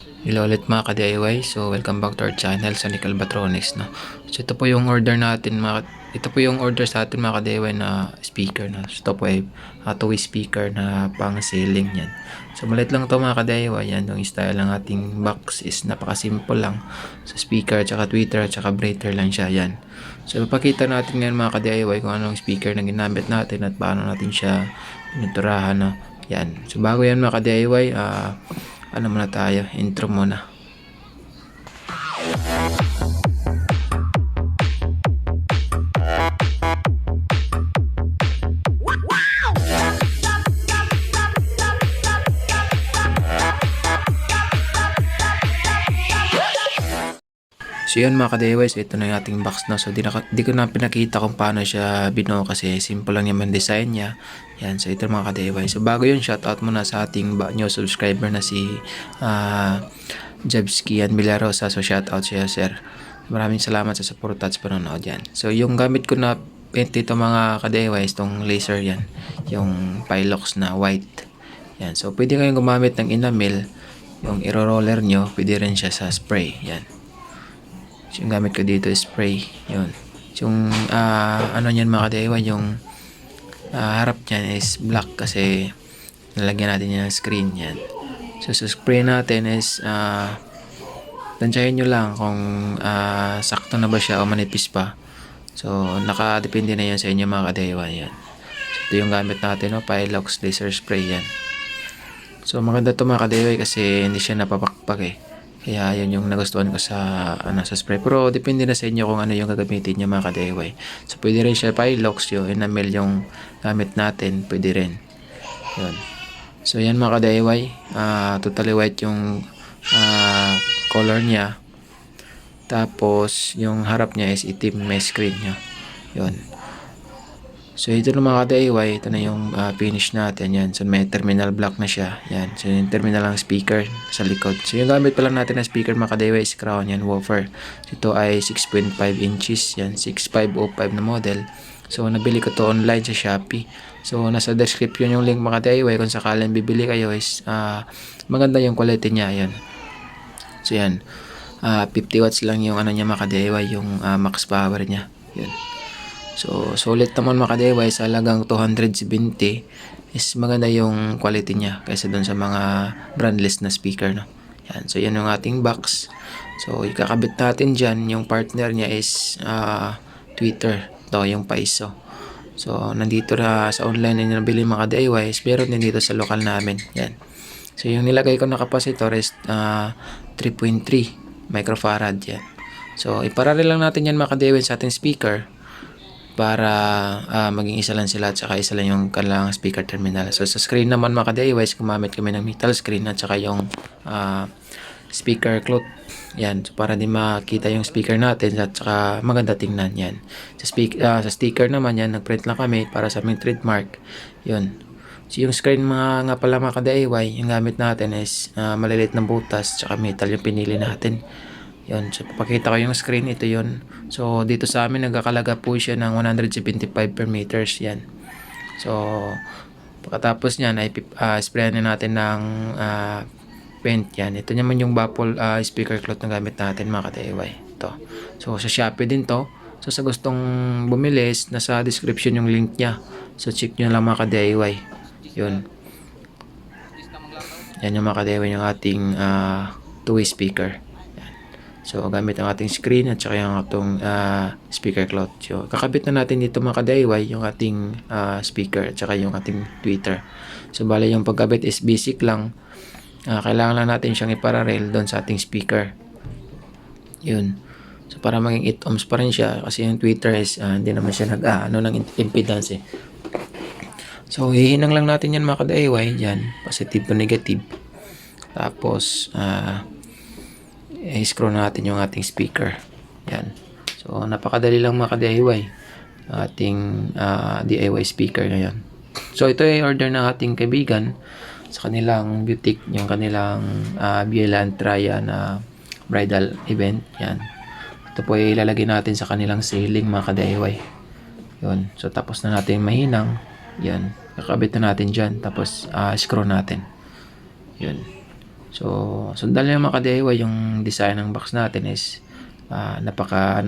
Hello ulit mga ka-DIY. So, welcome back to our channel sa Nickel Batronics, no? So, ito po yung order natin, ito po yung order sa atin mga ka-DIY na speaker, no? Stop wave, two-way speaker na pang ceiling yan. So, malit lang to mga ka-DIY. Yan, yung style ng ating box is napaka-simple lang. Sa speaker, tsaka tweeter, tsaka breather lang siya, yan. So, ipakita natin ngayon mga ka-DIY kung anong speaker na ginamit natin at paano natin siya pinuturahan, no? Yan. So, bago yan mga ka-DIY, ano muna tayo, intro muna. So yun mga ka-DIY, so ito na yung ating box na. So di ko na pinakita kung paano siya binuo kasi simple lang yung design niya. Yan, so ito mga ka-DIY. So bago yun, shoutout muna sa ating new subscriber na si Jabski and Milarosa. So shoutout siya sir. Maraming salamat sa support at sa panonood yan. So yung gamit ko na paint ito mga ka-DIY, itong laser yan. Yung Pilox na white. Yan, so pwede kayong gumamit ng enamel. Yung iro-roller nyo, pwede rin siya sa spray. Yan. So, yung gamit ko dito is spray. Yun. Yung ano niyan mga ka-DIY, yung harap niyan is black kasi nalagyan natin yan ng screen yan. So sa spray natin is tansyahin nyo lang kung sakto na ba siya o manipis pa. So nakadepende na yan sa inyo mga ka-DIY yan. So, ito yung gamit natin, no? Pilox laser spray yan. So maganda to mga ka-DIY kasi hindi siya napapakpak eh. Kaya yun yung nagustuhan ko sa sa spray. Pero depende na sa inyo kung ano yung gagamitin nyo mga ka-DIY. So pwede rin siya Pilox, yung enamel yung gamit natin, pwede rin. Yun. So yan mga ka-DIY, totally white yung color niya. Tapos yung harap niya is itim, may screen niya. Yun. So ito na mga ka-DIY, ito na yung finish natin. Yan. So may terminal block na siya. Yan. So yung terminal ng speaker sa likod. So yung gamit pa lang natin na speaker mga ka-DIY is crown yan, woofer. So, ito ay 6.5 inches. Yan. 6505 na model. So nabili ko to online sa Shopee. So nasa description yung link mga ka-DIY kung sakaling bibili kayo is maganda yung quality niya. Yan. So yan. 50 watts lang yung ano niya mga ka-DIY, yung max power niya. Yun. So, solid naman mga ka-DIY sa halagang 270 is maganda yung quality niya kaysa dun sa mga brandless na speaker, no? Yan. So, yan yung ating box. So, ikakabit natin dyan. Yung partner niya is tweeter. Ito, yung paiso. So, nandito na sa online na nabili mga ka-DIY is meron din dito sa lokal namin. Yan. So, yung nilagay ko na capacitor is 3.3 microfarad yan. So, iparallel lang natin yan mga ka-DIY sa ating speaker para maging isa lang sila at saka isa lang yung kanilang speaker terminal. So sa screen naman mga ka-DIY, gumamit kami ng metal screen at saka yung speaker cloth. Yan, so para din makita yung speaker natin at saka maganda tingnan yan. Sa sticker naman yan, nagprint lang kami para sa aming trademark. Yun. So yung screen nga pala mga ka-DIY, yung gamit natin is maliliit na butas at saka metal yung pinili natin. Yun, so papakita ko yung screen, ito yun. So dito sa amin nagkakalaga po siya ng 175 per meters yan. So pagkatapos niyan ay sprayan na natin ng paint yan. Ito naman yung Bapol speaker cloth na gamit natin mga ka-DIY. Ito. So sa Shopee din to. So sa gustong bumili, nasa description yung link niya. So check nyo lang mga ka-DIY. Yun. Yan yung mga ka-DIY yung ating two-way speaker. So, gamit ang ating screen at saka yung atong speaker cloth. So, kakabit na natin dito mga ka-DIY yung ating speaker at saka yung ating tweeter. So, bali yung pagkabit is basic lang. Kailangan lang natin siyang iparallel doon sa ating speaker. Yun. So, para maging 8 ohms pa rin siya kasi yung tweeter is hindi naman siya ng impedance eh. So, hihinang lang natin yan mga ka-DIY. Yan. Positive to negative. Tapos, i-screw natin yung ating speaker. Yan. So, napakadali lang mga ka-DIY. Ating DIY speaker ngayon. So, ito ay order ng ating kaibigan sa kanilang boutique, yung kanilang Biela Antraya na bridal event. Yan. Ito po ay ilalagay natin sa kanilang ceiling mga ka-DIY. Yun. So, tapos na natin mahinang. Yan. Kakabit na natin dyan. Tapos, screw natin. Yun. So, sundan lang mga ka-DIY, yung design ng box natin is napaka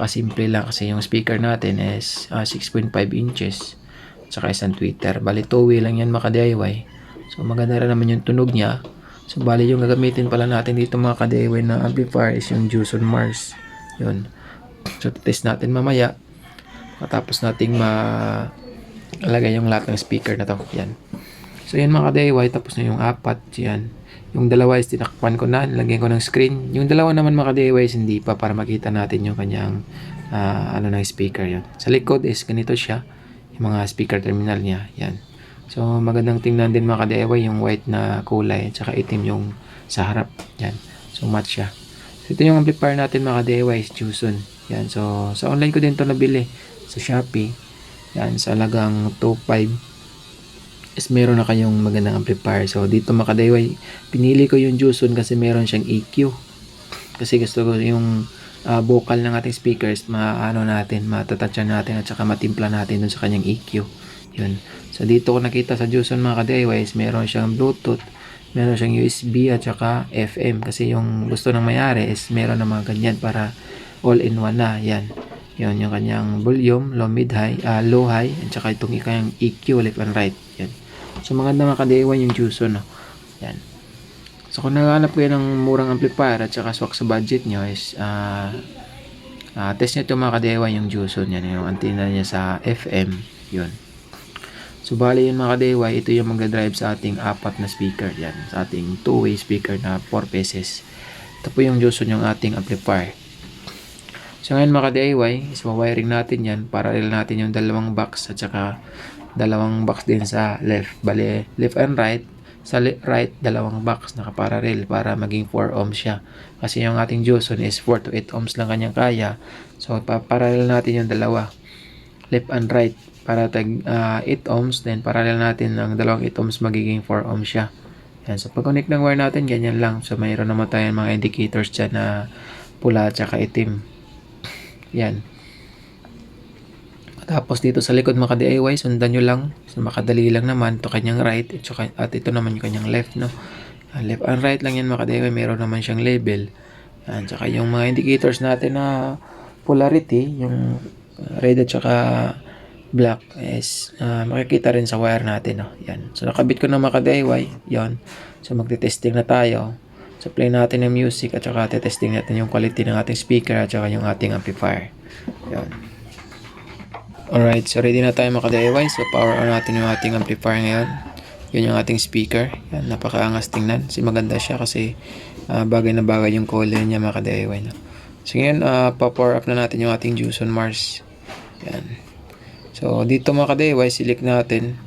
simple lang kasi yung speaker natin is 6.5 inches tsaka isang tweeter. Bali 2-way lang yan mga ka-DIY. So maganda rin naman yung tunog niya. So bali yung gagamitin pala natin dito mga ka-DIY na amplifier is yung Juson Mars. Yun. So test natin mamaya. Matapos nating alagay yung lahat ng speaker na to. Yan. So yan mga ka-DIY, tapos na yung apat. Yan. Yung dalawa is tinakpan ko na, nilagyan ko ng screen. Yung dalawa naman mga ka-DIY is hindi pa, para makita natin yung kanyang ng speaker. Yan. Sa likod is ganito siya, yung mga speaker terminal niya. Yan. So magandang tingnan din mga ka-DIY yung white na kulay at saka itim yung sa harap. Yan. So match siya. So ito yung amplifier natin mga ka-DIY is Juson. Yan. So sa online ko din to nabili sa Shopee. Yan, sa halagang 2.5 is meron na kayong magandang amplifier. So dito mga ka-DIY, pinili ko yung Juson kasi meron siyang EQ. Kasi gusto ko yung vocal ng ating speakers matatansya natin at saka matimpla natin dun sa kanyang EQ. Yun. So dito ko nakita sa Juson mga ka-DIY is meron siyang Bluetooth, meron siyang USB at saka FM, kasi yung gusto ng mayari is meron na mga ganyan para all in one na. Yan. Yun yung kanyang volume, low, mid, high, low, high, at saka itong kanyang EQ, left and right. Yan. So maganda mga ka-DIY yung Juson, no? Yan. So kung naghahanap kayo ng murang amplifier at saka swak sa budget nyo is test nyo ito mga ka-DIY yung Juson. Yan yung antenna niya sa FM. Yun. So bali yun mga ka-DIY, ito yung magdadrive sa ating apat na speaker. Yan. Sa ating 2-way speaker na 4 pieces. Ito po yung Juson yung ating amplifier. So ngayon mga ka-DIY, is wiring natin yan. Parallel natin yung dalawang box at saka dalawang box din sa left. Bali, left and right. Sa right, dalawang box nakaparallel para maging 4 ohms siya. Kasi yung ating Juson is 4 to 8 ohms lang kanyang kaya. So, parallel natin yung dalawa. Left and right para 8 ohms. Then, parallel natin ang dalawang 8 ohms magiging 4 ohms siya. Yan. So, pag-connect ng wire natin, ganyan lang. So, mayroon naman tayong mga indicators dyan na pula at saka itim. Yan. Tapos dito sa likod mga ka-DIY, sundan nyo lang. So makadali lang naman. Ito kanyang right at ito naman yung kanyang left, no? Left and right lang yan mga ka-DIY. Meron naman siyang label. Yan. Tsaka yung mga indicators natin na polarity, yung red at saka black is makikita rin sa wire natin, no? Yan. So nakabit ko na mga ka-DIY. Yan. So magte-testing na tayo. So play natin ng music at saka testing natin yung quality ng ating speaker at saka yung ating amplifier. Yan. Alright, so ready na tayo mga ka-DIY. So power on natin yung ating amplifier ngayon. Yun yung ating speaker. Yan, napakaangas tingnan. Kasi maganda siya kasi bagay na bagay yung color niya mga ka-DIY. No? So ngayon, pa-power up na natin yung ating Juson Mars. Yan. So dito mga ka-DIY, select natin.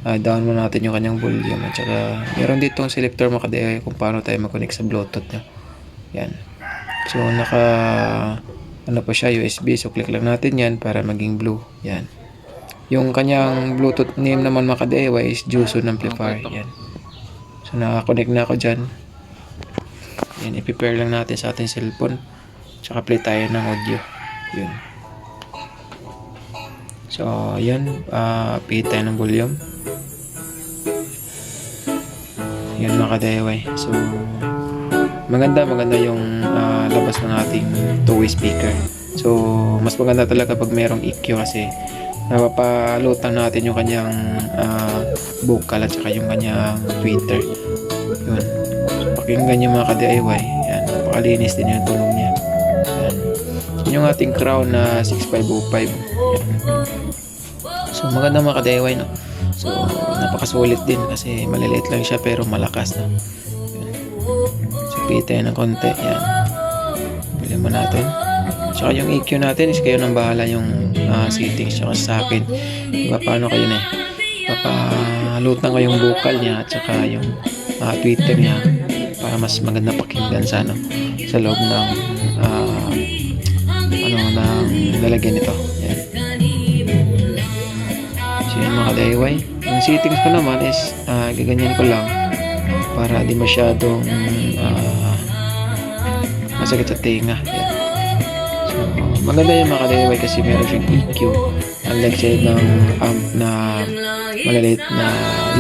Down mo natin yung kanyang volume. At saka meron ditong selector mga ka-DIY kung paano tayo mag-connect sa Bluetooth. No? Yan. So pa siya, USB. So click lang natin yan para maging blue. Yan. Yung kanyang Bluetooth name naman mga ka-DIY is Juson Amplifier. Yan. So naka-connect na ako dyan. Yan, i-prepare lang natin sa ating cellphone. Tsaka play tayo ng audio. Yun. So yan, pihit tayo ng volume. Yan mga ka-DIY. So maganda yung labas ng ating 2-way speaker. So mas maganda talaga pag merong EQ kasi napapalutang natin yung kanyang vocal at saka yung kanyang tweeter. Yun. So pakinggan nyo mga ka-DIY. Yan. Napakalinis din yung tunog niya. Yan. Yung ating crown na 6505. Yan. So maganda mga ka-DIY, no? So napakasulit din kasi maliliit lang siya pero malakas, no? Pihit tayo ng konti. Yan. Bilhin mo natin. Tsaka yung EQ natin is kayo nang bahala yung settings. Tsaka sa akin, paano kayo na papalutang ko yung vocal niya at saka yung Twitter niya para mas maganda pakinggan sa loob ng ng lalagyan nito. Yan. So yun mga ka-DIY. Yung settings ko naman is gaganyan ko lang para di masyadong masakit sa tenga. Yan. So maganda yung mga ka-DIY kasi meron siyang EQ unlike sa ng amp na maliliit na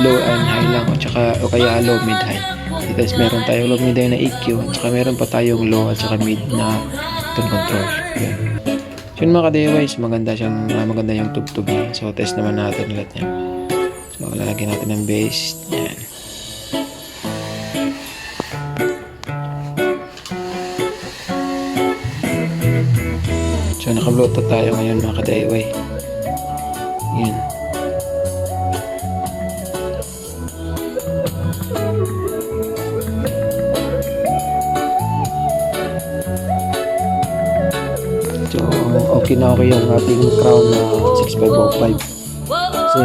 low and high lang o kaya low mid high. Tapos meron tayong low mid high na EQ at saka meron pa tayong low at saka mid na tone control. Yan. So yun mga ka-DIYs, maganda yung tugtog niya. So test naman natin ulit yan. So lalagyan natin ng bass. Yan. So naka-bluetooth tayo ngayon mga ka-DIY. Yan. So okay na okay yung ating Crown na 6505. Kasi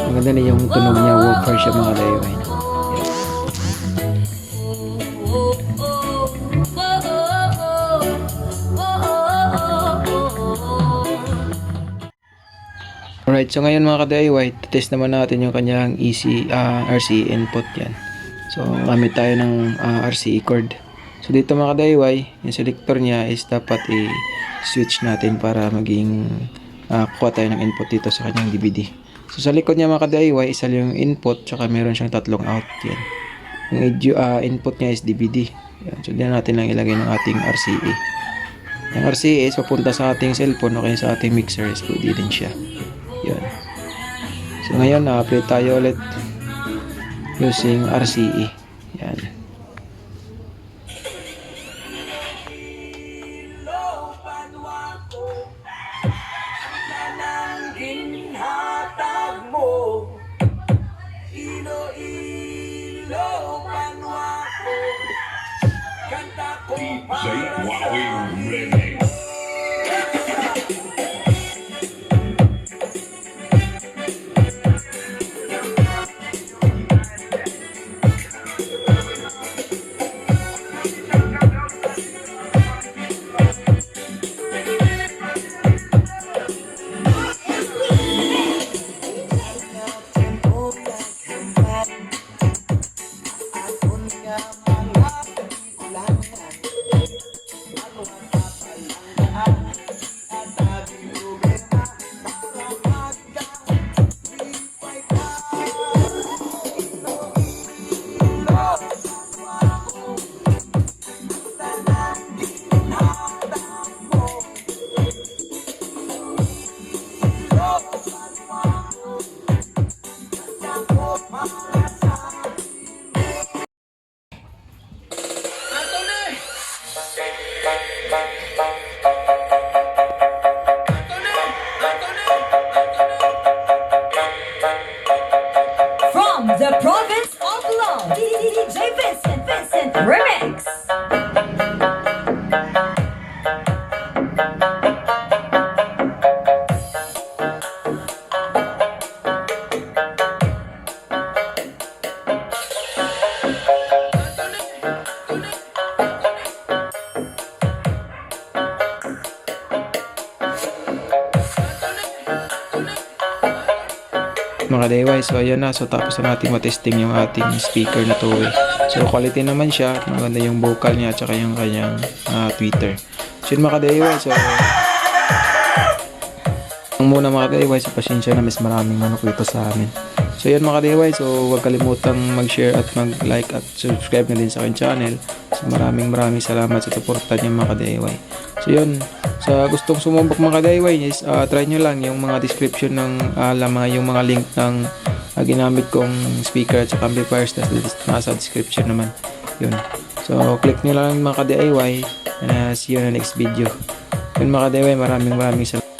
maganda na yung tunog niya, woofer siya mga ka-DIY. Alright, so ngayon mga ka-DIY, test naman natin yung kanyang RCE input yan. So gamit tayo ng RCE cord. So dito mga ka-DIY, yung selector niya is dapat i-switch natin para maging kuha tayo ng input dito sa kanyang DVD. So sa likod niya mga ka-DIY, isa yung input, tsaka meron siyang tatlong out yan. Yung input niya is DVD. Yan. So diyan natin lang ilagay ng ating RCE. Yung RCE is papunta sa ating cellphone o kaya sa ating mixer, is pwede din siya. Yun. So ngayon na-upload tayo ulit using RCE. Yan. DJ Wowing Remix. From the province of Love, DJ Vincent Remix. Mga ka-DIY, so ayan na. So tapos na natin matesting yung ating speaker na two-way. So quality naman siya, maganda yung vocal niya at saka yung kanyang tweeter. So yun mga ka-DIY, so ang muna mga ka-DIY, so pasensya na mas maraming manok dito sa amin. So yan mga ka-DIY, so huwag kalimutang mag-share at mag-like at subscribe na din sa aking channel. So maraming salamat sa suporta niyo mga ka-DIY. So yun, sa gustong sumubok mga ka-DIY is try nyo lang yung mga description ng yung mga link ng ginamit kong speaker at saka amplifiers nasa description naman. Yun. So click nyo lang mga ka-DIY and see you in the next video. Yun mga ka-DIY, maraming salamat.